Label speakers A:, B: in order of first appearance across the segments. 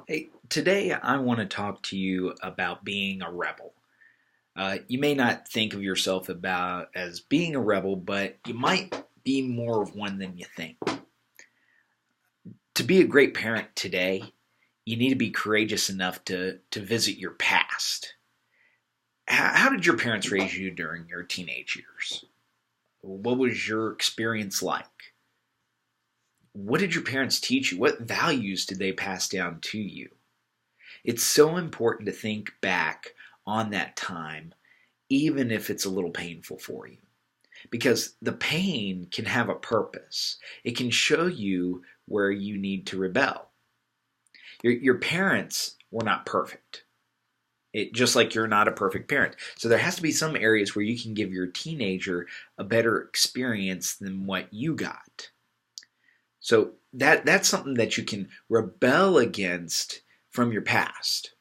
A: Hey, today I want to talk to you about being a rebel. You may not think of yourself about as being a rebel, but you might be more of one than you think. To be a great parent today, you need to be courageous enough to visit your past. How did your parents raise you during your teenage years? What was your experience like? What did your parents teach you? What values did they pass down to you? It's so important to think back on that time, even if it's a little painful for you. Because the pain can have a purpose, it can show you where you need to rebel. Your parents were not perfect. Just like you're not a perfect parent. So there has to be some areas where you can give your teenager a better experience than what you got. So that's something that you can rebel against from your past.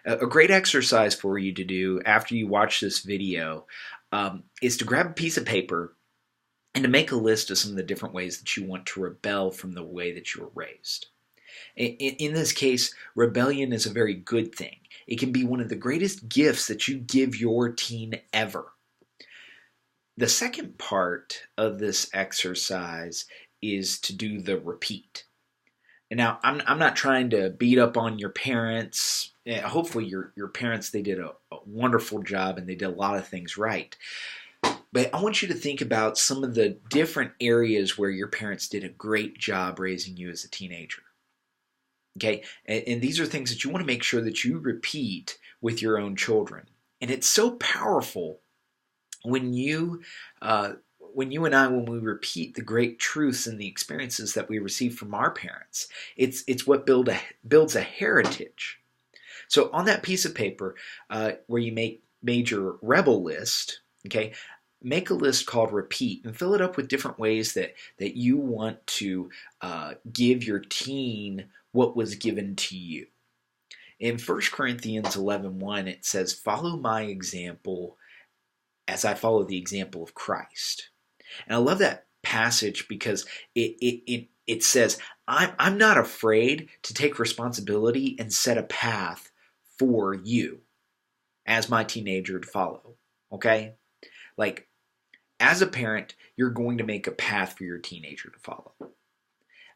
A: A great exercise for you to do after you watch this video is to grab a piece of paper and to make a list of some of the different ways that you want to rebel from the way that you were raised. In this case, rebellion is a very good thing. It can be one of the greatest gifts that you give your teen ever. The second part of this exercise is to do the repeat. And now, I'm not trying to beat up on your parents. Hopefully, your parents, they did a wonderful job and they did a lot of things right. But I want you to think about some of the different areas where your parents did a great job raising you as a teenager. Okay? And these are things that you want to make sure that you repeat with your own children. And it's so powerful when when we repeat the great truths and the experiences that we receive from our parents. It's what builds a heritage. So on that piece of paper, where you made your rebel list, okay, make a list called repeat and fill it up with different ways that you want to give your teen what was given to you. In 1 Corinthians 11:1, it says, "Follow my example as I follow the example of Christ." And I love that passage because it says, I'm not afraid to take responsibility and set a path for you as my teenager to follow. Okay? Like, as a parent, you're going to make a path for your teenager to follow.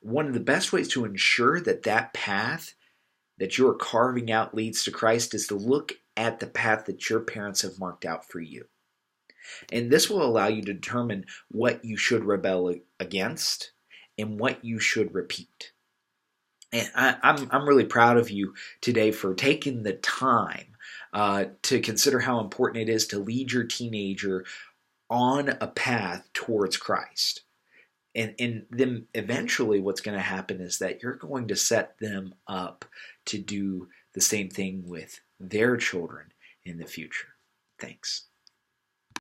A: One of the best ways to ensure that path that you're carving out leads to Christ is to look at the path that your parents have marked out for you. And this will allow you to determine what you should rebel against and what you should repeat. And I'm really proud of you today for taking the time to consider how important it is to lead your teenager on a path towards Christ. And then eventually what's going to happen is that you're going to set them up to do the same thing with their children in the future. Thanks.